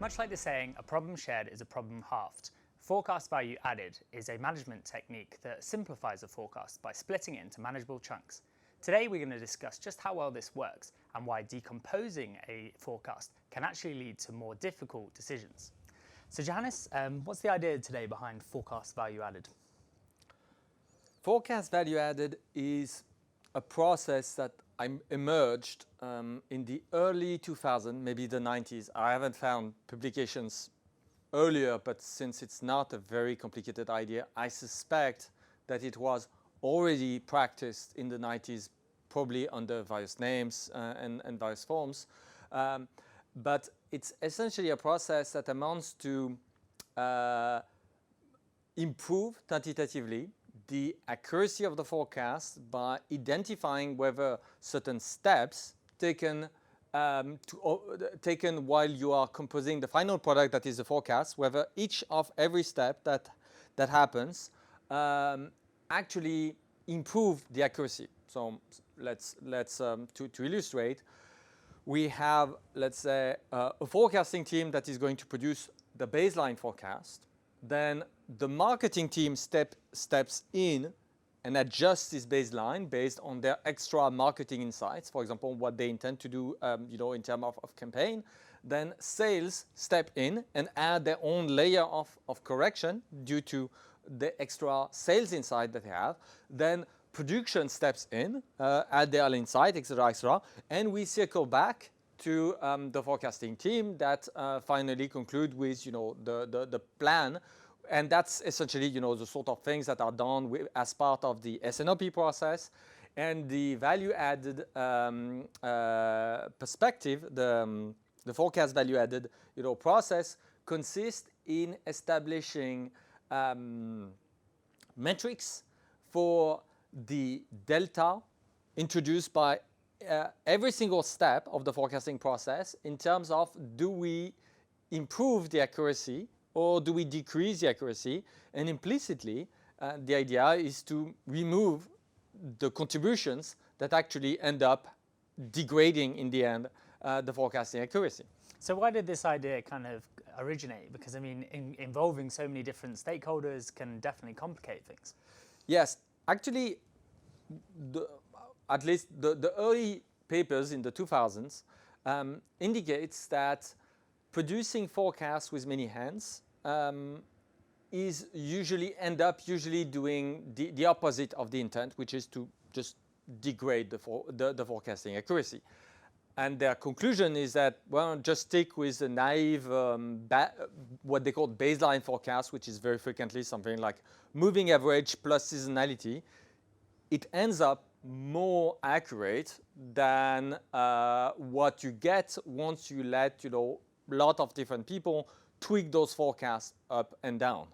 Much like the saying, a problem shared is a problem halved, forecast value added is a management technique that simplifies a forecast by splitting it into manageable chunks. Today we're going to discuss just how well this works and why decomposing a forecast can actually lead to more difficult decisions. So Johannes, what's the idea today behind forecast value added? Forecast value added is a process that emerged in the early 2000s, maybe the 90s. I haven't found publications earlier, but since it's not a very complicated idea, I suspect that it was already practiced in the 90s, probably under various names and various forms. But it's essentially a process that amounts to improve quantitatively the accuracy of the forecast by identifying whether certain steps taken while you are composing the final product that is the forecast, whether each of every step that happens actually improve the accuracy. So let's to illustrate, we have, let's say, a forecasting team that is going to produce the baseline forecast. Then the marketing team steps in and adjusts this baseline based on their extra marketing insights, for example, what they intend to do in terms of campaign. Then sales step in and add their own layer of correction due to the extra sales insight that they have. Then production steps in, add their insight, etc., etc., and we circle back to the forecasting team that finally conclude with the plan, and that's essentially the sort of things that are done as part of the s&op process. And the value added perspective, the forecast value added process consists in establishing metrics for the delta introduced by every single step of the forecasting process in terms of, do we improve the accuracy or do we decrease the accuracy? And implicitly, the idea is to remove the contributions that actually end up degrading in the end the forecasting accuracy. So why did this idea kind of originate? Because I mean, involving so many different stakeholders can definitely complicate things. Yes, actually, at least the early papers in the 2000s indicates that producing forecasts with many hands is usually doing the opposite of the intent, which is to just degrade the forecasting accuracy. And their conclusion is that, well, just stick with the naive, what they call baseline forecast, which is very frequently something like moving average plus seasonality. It ends up more accurate than what you get once you let a lot of different people tweak those forecasts up and down.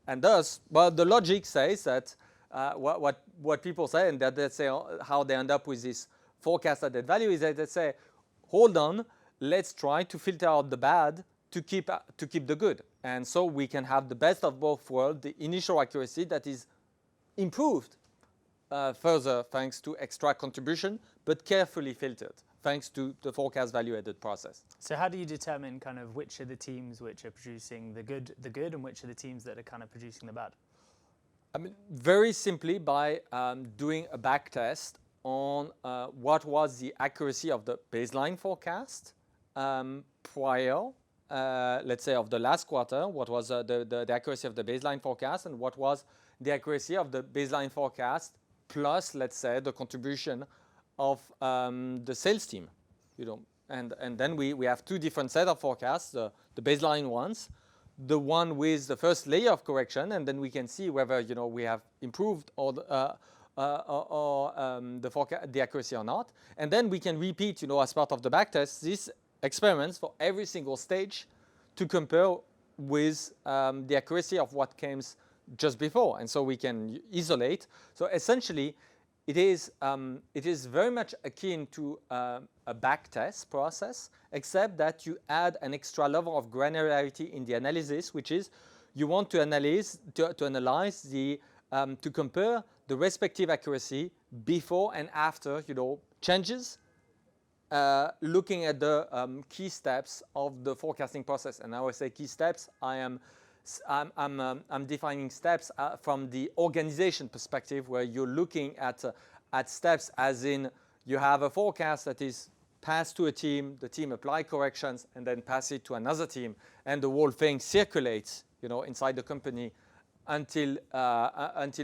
And thus, well, the logic says that what people say, and that they say how they end up with this forecast added value, is that they say, hold on, let's try to filter out the bad to keep the good. And so we can have the best of both worlds, the initial accuracy that is improved further thanks to extra contribution, but carefully filtered thanks to the forecast value added process. So how do you determine kind of which are the teams which are producing the good and which are the teams that are kind of producing the bad? I mean, very simply by doing a back test on what was the accuracy of the baseline forecast prior, let's say, of the last quarter, what was the accuracy of the baseline forecast, and what was the accuracy of the baseline forecast plus, let's say, the contribution of the sales team. And then we have two different set of forecasts, the baseline ones, the one with the first layer of correction, and then we can see whether we have improved or the accuracy or not. And then we can repeat, as part of the backtest, these experiments for every single stage to compare with the accuracy of what came just before. And so we can isolate. So essentially, it is very much akin to a backtest process, except that you add an extra level of granularity in the analysis, which is you want to analyze to compare the respective accuracy before and after changes looking at the key steps of the forecasting process. And I always say key steps. I'm defining steps from the organization perspective, where you're looking at steps as in you have a forecast that is passed to a team, the team apply corrections, and then pass it to another team, and the whole thing circulates, inside the company until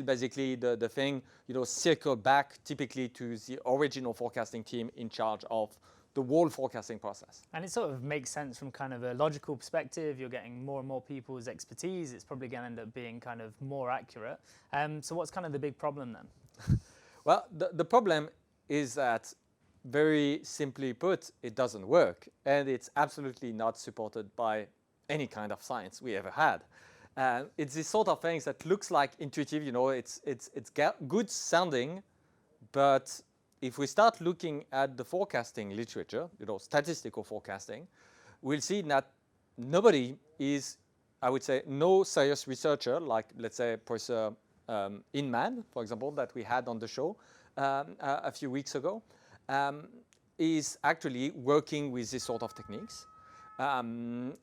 basically the thing, circle back typically to the original forecasting team in charge of the whole forecasting process. And it sort of makes sense from kind of a logical perspective. You're getting more and more people's expertise. It's probably going to end up being kind of more accurate. So what's kind of the big problem then? Well, the problem is that, very simply put, it doesn't work, and it's absolutely not supported by any kind of science we ever had. It's this sort of things that looks like intuitive, it's good sounding, but if we start looking at the forecasting literature, statistical forecasting, we'll see that nobody is, I would say, no serious researcher, like let's say Professor Inman, for example, that we had on the show a few weeks ago, is actually working with this sort of techniques.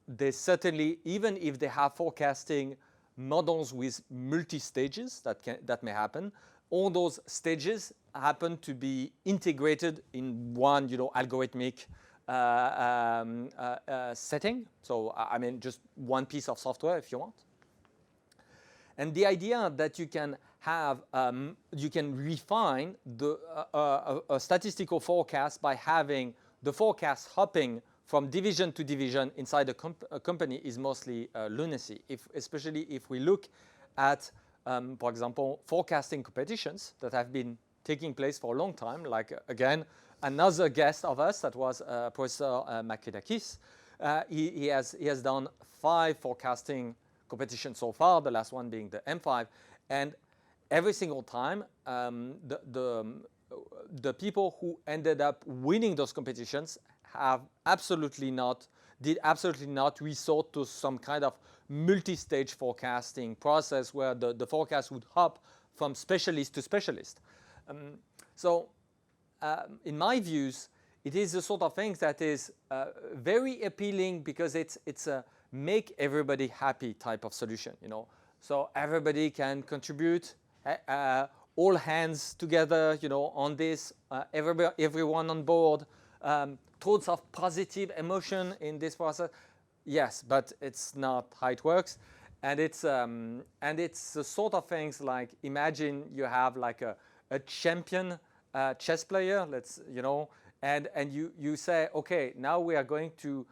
They certainly, even if they have forecasting models with multi-stages that may happen, all those stages happen to be integrated in one, algorithmic setting. So I mean, just one piece of software, if you want. And the idea that you can have, you can refine a statistical forecast by having the forecast hopping from division to division inside a company is mostly lunacy. Especially if we look at, for example, forecasting competitions that have been taking place for a long time, like again, another guest of us that was Professor Makidakis. He has done 5 forecasting competitions so far, the last one being the M5, and every single time the people who ended up winning those competitions did absolutely not resort to some kind of multi-stage forecasting process where the forecast would hop from specialist to specialist. In my views, it is the sort of thing that is very appealing because it's a make everybody happy type of solution, So everybody can contribute, all hands together, on this, everyone on board, tons of positive emotion in this process. Yes, but it's not how it works. And it's the sort of things like, imagine you have like a champion chess player, and you say, okay, now we are going to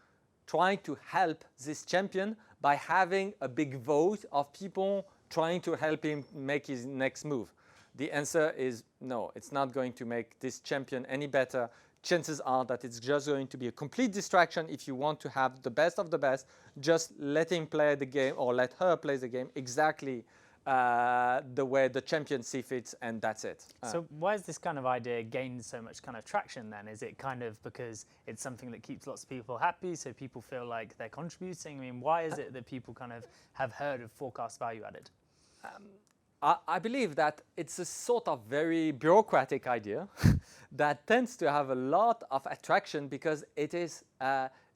try to help this champion by having a big vote of people trying to help him make his next move. The answer is no, it's not going to make this champion any better. Chances are that it's just going to be a complete distraction. If you want to have the best of the best, just let him play the game or let her play the game exactly the way the champion sees fit, and that's it. So why has this kind of idea gained so much kind of traction then? Is it kind of because it's something that keeps lots of people happy, so people feel like they're contributing? I mean, why is it that people kind of have heard of forecast value added? I believe that it's a sort of very bureaucratic idea that tends to have a lot of attraction because it is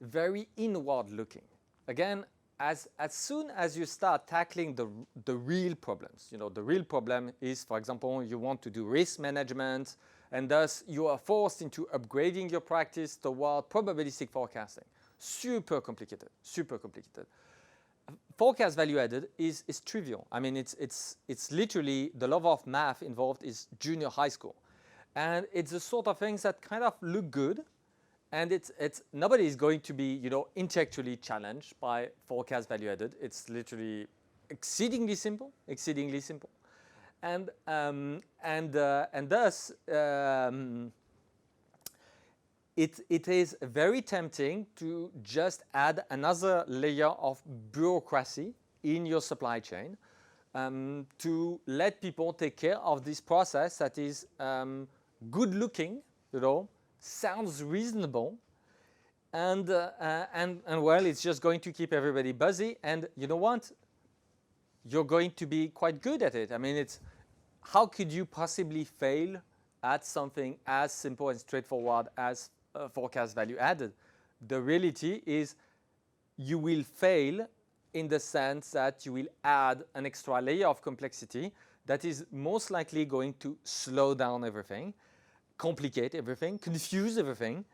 very inward looking. Again, as soon as you start tackling the real problems, the real problem is, for example, you want to do risk management, and thus you are forced into upgrading your practice toward probabilistic forecasting. Super complicated, super complicated. Forecast value added is trivial. I mean, it's literally the level of math involved is junior high school, and it's the sort of things that kind of look good, and it's nobody is going to be intellectually challenged by forecast value added. It's literally exceedingly simple, and thus. It is very tempting to just add another layer of bureaucracy in your supply chain to let people take care of this process that is good looking, sounds reasonable, and well, it's just going to keep everybody busy. And you know what? You're going to be quite good at it. I mean, how could you possibly fail at something as simple and straightforward as forecast value added. The reality is you will fail in the sense that you will add an extra layer of complexity that is most likely going to slow down everything, complicate everything, confuse everything.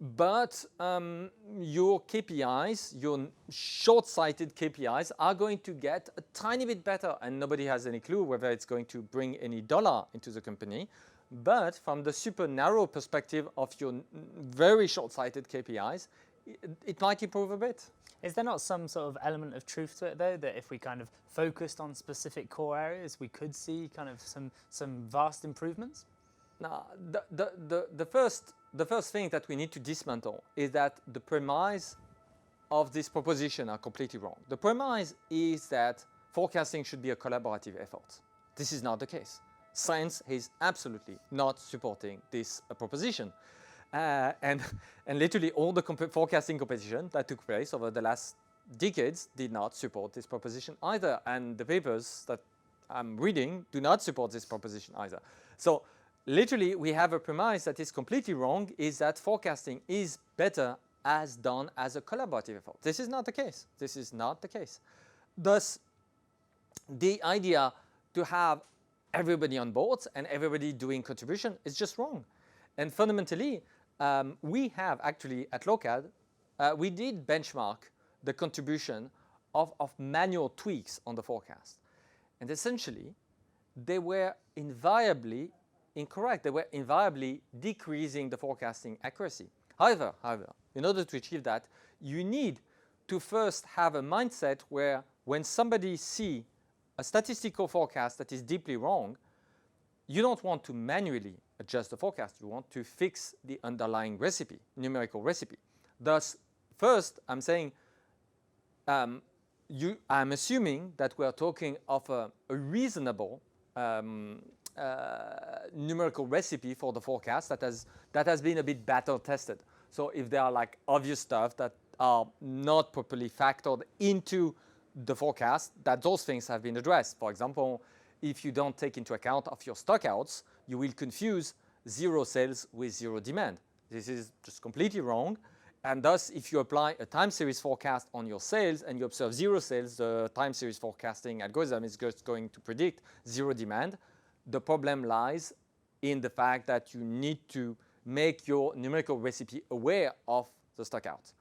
But your KPIs, your short-sighted KPIs, are going to get a tiny bit better, and nobody has any clue whether it's going to bring any dollar into the company. But from the super narrow perspective of your very short-sighted KPIs, it might improve a bit. Is there not some sort of element of truth to it, though, that if we kind of focused on specific core areas, we could see kind of some vast improvements? Now, the first thing that we need to dismantle is that the premise of this proposition are completely wrong. The premise is that forecasting should be a collaborative effort. This is not the case. Science is absolutely not supporting this proposition. And literally all the forecasting competition that took place over the last decades did not support this proposition either. And the papers that I'm reading do not support this proposition either. So literally, we have a premise that is completely wrong, is that forecasting is better as done as a collaborative effort. This is not the case. This is not the case. Thus, the idea to have everybody on board and everybody doing contribution is just wrong. And fundamentally, we have actually at Lokad, we did benchmark the contribution of manual tweaks on the forecast. And essentially, they were invariably incorrect. They were invariably decreasing the forecasting accuracy. However, in order to achieve that, you need to first have a mindset where when somebody sees a statistical forecast that is deeply wrong, you don't want to manually adjust the forecast. You want to fix the underlying recipe, numerical recipe. Thus, first, I'm saying, I'm assuming that we are talking of a reasonable numerical recipe for the forecast that has been a bit battle tested. So if there are like obvious stuff that are not properly factored into the forecast, that those things have been addressed. For example, if you don't take into account of your stockouts, you will confuse zero sales with zero demand. This is just completely wrong. And thus, if you apply a time series forecast on your sales and you observe zero sales, the time series forecasting algorithm is just going to predict zero demand. The problem lies in the fact that you need to make your numerical recipe aware of the stockouts.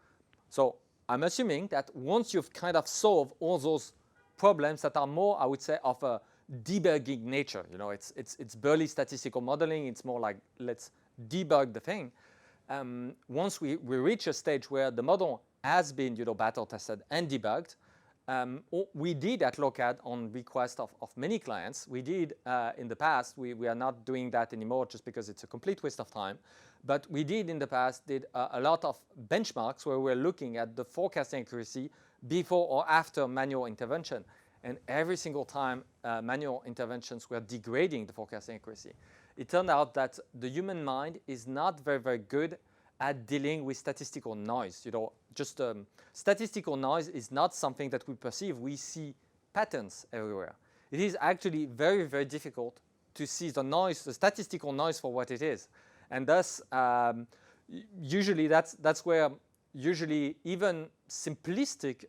So I'm assuming that once you've kind of solved all those problems that are more, I would say, of a debugging nature, you know, it's barely statistical modeling. It's more like let's debug the thing. Once we reach a stage where the model has been, you know, battle tested and debugged, we did at Lokad on request of many clients. We did in the past. We are not doing that anymore just because it's a complete waste of time. But we did in the past a lot of benchmarks where we're looking at the forecasting accuracy before or after manual intervention. And every single time manual interventions were degrading the forecasting accuracy. It turned out that the human mind is not very, very good at dealing with statistical noise. You know, just statistical noise is not something that we perceive. We see patterns everywhere. It is actually very, very difficult to see the noise, the statistical noise for what it is. And thus, usually that's where usually even simplistic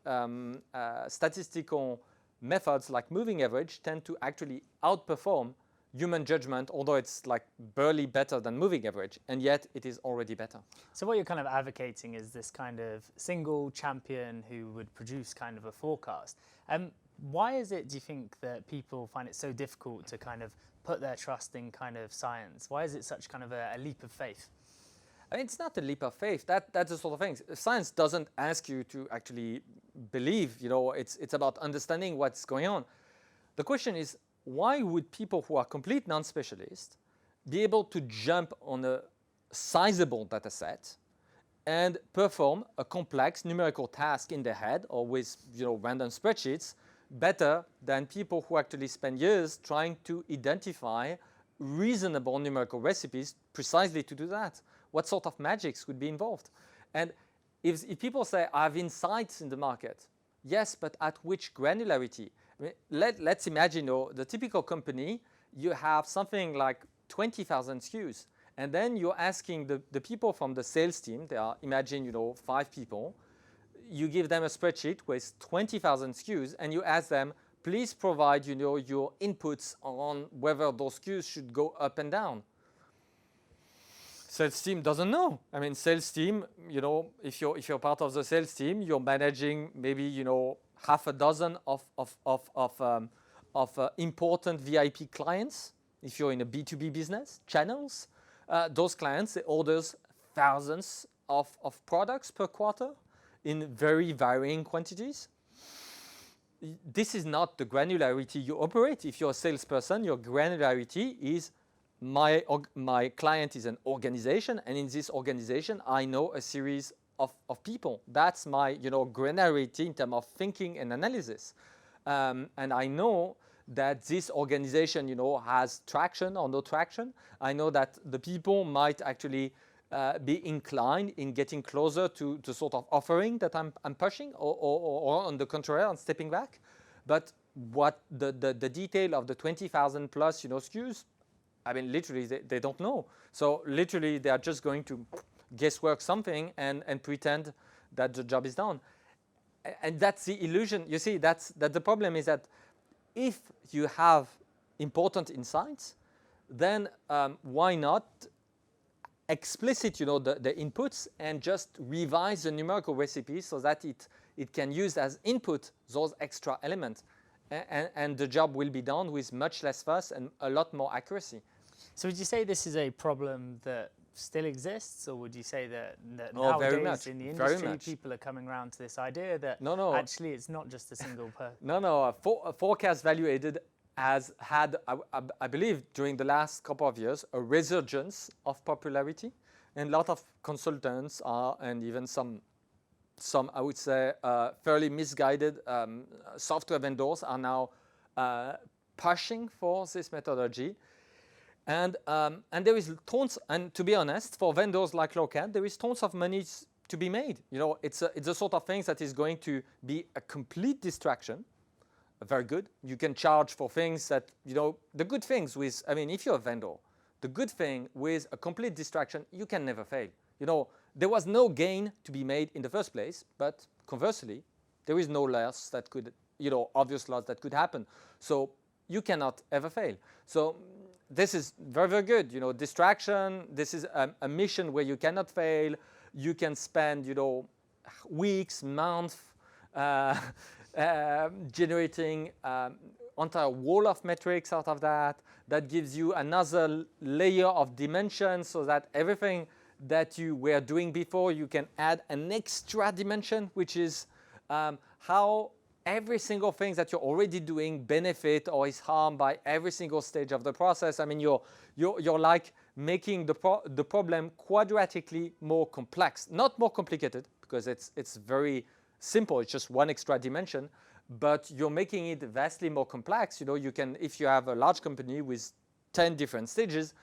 statistical methods like moving average tend to actually outperform human judgment, although it's like barely better than moving average, and yet it is already better. So what you're kind of advocating is this kind of single champion who would produce kind of a forecast. Why is it, do you think, that people find it so difficult to kind of put their trust in kind of science? Why is it such kind of a leap of faith? I mean, it's not a leap of faith. That's the sort of thing. Science doesn't ask you to actually believe. You know, it's about understanding what's going on. The question is, why would people who are complete non-specialists be able to jump on a sizable data set and perform a complex numerical task in their head or with, you know, random spreadsheets better than people who actually spend years trying to identify reasonable numerical recipes precisely to do that? What sort of magics would be involved? And if people say, I have insights in the market, yes, but at which granularity? I mean, let's imagine, you know, the typical company, you have something like 20,000 SKUs, And then you're asking the people from the sales team, they are, imagine, 5 people, you give them a spreadsheet with 20,000 SKUs and you ask them, please provide, your inputs on whether those SKUs should go up and down. Sales team doesn't know. I mean, sales team, if you're part of the sales team, you're managing maybe, half a dozen of important VIP clients. If you're in a B2B business, channels, those clients, they orders thousands of products per quarter in very varying quantities. This is not the granularity you operate. If you're a salesperson, your granularity is my client is an organization, and in this organization, I know a series of people. That's my granularity in terms of thinking and analysis. And I know that this organization has traction or no traction. I know that the people might actually be inclined in getting closer to the sort of offering that I'm pushing, or on the contrary, I'm stepping back. But what the detail of the 20,000 plus SKUs, I mean, literally, they don't know. So literally, they are just going to guesswork something and pretend that the job is done. And that's the illusion. You see, that the problem is that if you have important insights, then why not explicit, the inputs and just revise the numerical recipe so that it can use as input those extra elements. And the job will be done with much less fuss and a lot more accuracy. So would you say this is a problem that still exists, or would you say that nowadays in the industry people are coming around to this idea that actually it's not just a single person? No. Forecast value added has had, I believe, during the last couple of years, a resurgence of popularity, and a lot of consultants and even some I would say fairly misguided software vendors are now pushing for this methodology. And there is tons, and to be honest, for vendors like Lokad, there is tons of money to be made. It's a sort of thing that is going to be a complete distraction. Very good. You can charge for things that, the good things with, I mean, if you're a vendor, the good thing with a complete distraction, you can never fail. There was no gain to be made in the first place, but conversely, there is no loss that could, obvious loss that could happen. So you cannot ever fail. So this is very, very good. Distraction, this is a mission where you cannot fail. You can spend, weeks, months generating entire wall of metrics out of that. That gives you another layer of dimension so that everything that you were doing before, you can add an extra dimension, which is how every single thing that you're already doing benefit or is harmed by every single stage of the process. I mean, you're like making the problem quadratically more complex, not more complicated, because it's very simple. It's just one extra dimension, but you're making it vastly more complex. You can, if you have a large company with 10 different stages,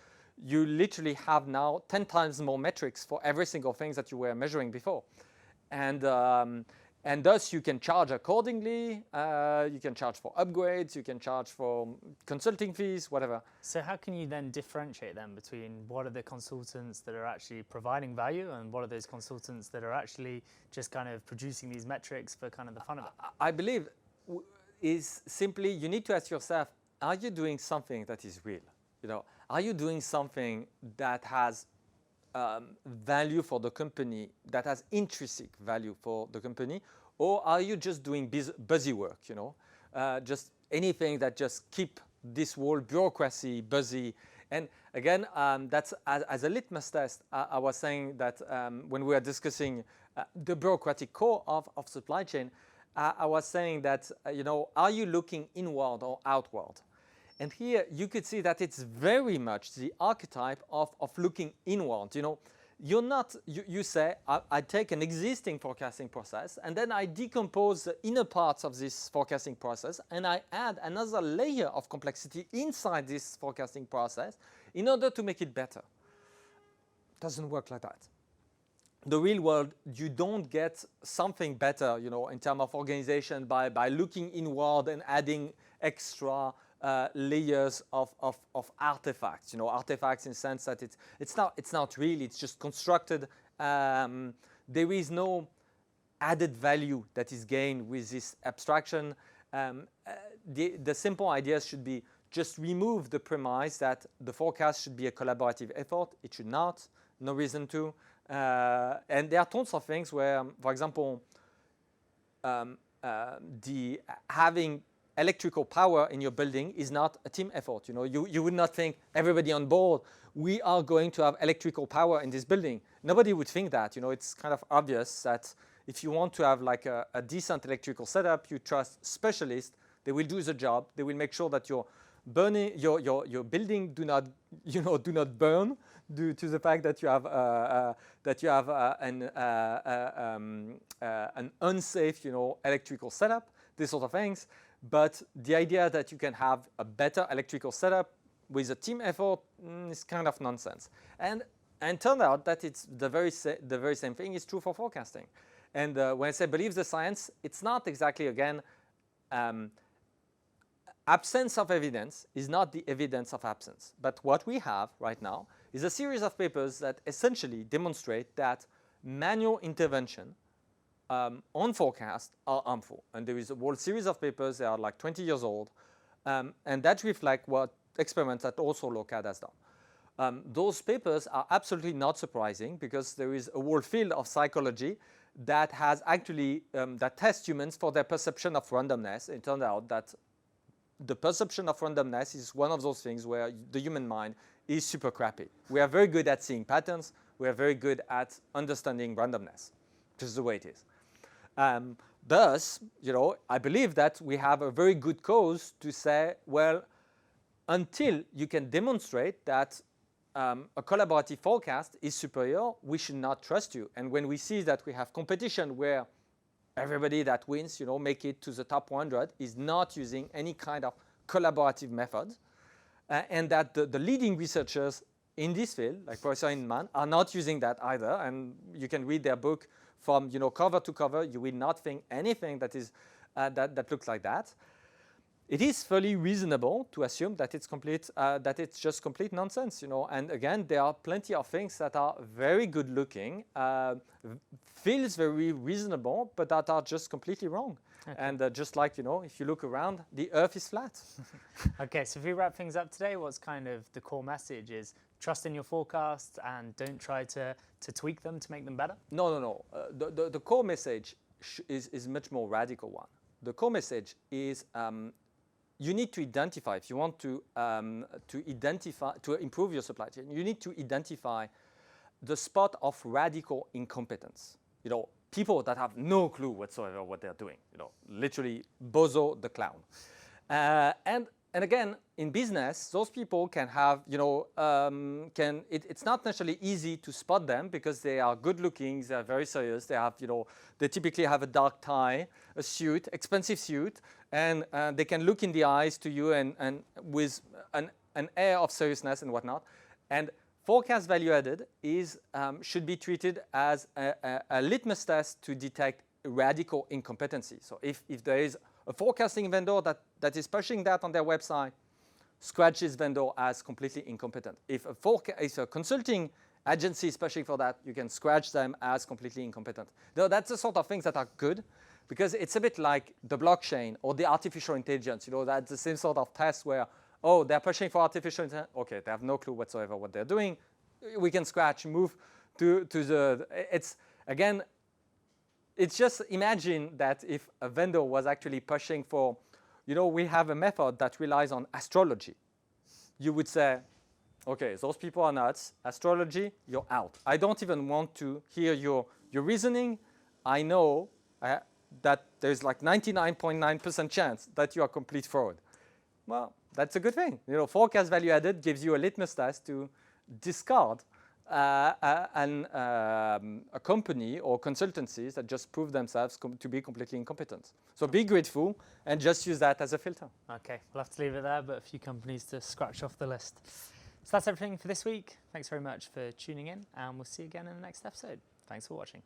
you literally have now 10 times more metrics for every single thing that you were measuring before. And thus you can charge accordingly. You can charge for upgrades, you can charge for consulting fees, whatever. So how can you then differentiate them between what are the consultants that are actually providing value and what are those consultants that are actually just kind of producing these metrics for kind of the fun of it? I believe is simply you need to ask yourself, are you doing something that is real? Are you doing something that has value for the company, that has intrinsic value for the company, or are you just doing busy work, just anything that just keep this whole bureaucracy busy? And again, that's as a litmus test, I was saying that when we were discussing the bureaucratic core of supply chain, I was saying that, are you looking inward or outward? And here you could see that it's very much the archetype of looking inward. You're not, you say, I take an existing forecasting process and then I decompose the inner parts of this forecasting process and I add another layer of complexity inside this forecasting process in order to make it better. Doesn't work like that. The real world, you don't get something better, in terms of organization by looking inward and adding extra layers of artifacts. Artifacts in the sense that it's not really. It's just constructed. There is no added value that is gained with this abstraction. The simple ideas should be just remove the premise that the forecast should be a collaborative effort. It should not. No reason to. And there are tons of things where, for example, having electrical power in your building is not a team effort. You would not think everybody on board, we are going to have electrical power in this building. Nobody would think that. It's kind of obvious that if you want to have like a decent electrical setup, you trust specialists. They will do the job. They will make sure that your building do not burn due to the fact that you have an unsafe electrical setup. These sort of things. But the idea that you can have a better electrical setup with a team effort is kind of nonsense. And turned out that it's the very same thing is true for forecasting. And when I say believe the science, it's not exactly, again, absence of evidence is not the evidence of absence. But what we have right now is a series of papers that essentially demonstrate that manual intervention on forecast are harmful. And there is a whole series of papers that are like 20 years old, and that reflect what experiments that also Lokad has done. Those papers are absolutely not surprising because there is a whole field of psychology that has actually, that tests humans for their perception of randomness. It turned out that the perception of randomness is one of those things where the human mind is super crappy. We are very good at seeing patterns. We are very good at understanding randomness, just the way it is. Thus, I believe that we have a very good cause to say, well, until you can demonstrate that a collaborative forecast is superior, we should not trust you. And when we see that we have competition where everybody that wins, make it to the top 100 is not using any kind of collaborative method, and that the leading researchers in this field, like Professor Hinman, are not using that either. And you can read their book from cover to cover. You will not think anything that is that looks like that. It is fairly reasonable to assume that it's just complete nonsense, And again, there are plenty of things that are very good looking, feels very reasonable, but that are just completely wrong. Okay. And just like, if you look around, the Earth is flat. Okay, so if we wrap things up today, what's kind of the core message is trust in your forecasts and don't try to tweak them to make them better? No. The core message is much more radical one. The core message is you need to identify, if you want to improve your supply chain, you need to identify the spot of radical incompetence. People that have no clue whatsoever what they're doing. Literally bozo the clown. And again, in business, those people can have, it's not necessarily easy to spot them because they are good looking, they are very serious, they have, they typically have a dark tie, a suit, expensive suit, and they can look in the eyes to you and with an air of seriousness and whatnot. And forecast value added should be treated as a litmus test to detect radical incompetency. So if there is a forecasting vendor that is pushing that on their website, scratch this vendor as completely incompetent. If a consulting agency is pushing for that, you can scratch them as completely incompetent. Though that's the sort of things that are good because it's a bit like the blockchain or the artificial intelligence. That's the same sort of test where, oh, they're pushing for artificial intelligence. Okay, they have no clue whatsoever what they're doing. We can scratch, move to the, again, it's just imagine that if a vendor was actually pushing for, we have a method that relies on astrology. You would say, okay, those people are nuts. Astrology, you're out. I don't even want to hear your reasoning. I know that there's like 99.9% chance that you are complete fraud. Well, that's a good thing. Forecast value added gives you a litmus test to discard a company or consultancies that just prove themselves to be completely incompetent. So be grateful and just use that as a filter. Okay, we'll have to leave it there, but a few companies to scratch off the list. So that's everything for this week. Thanks very much for tuning in, and we'll see you again in the next episode. Thanks for watching.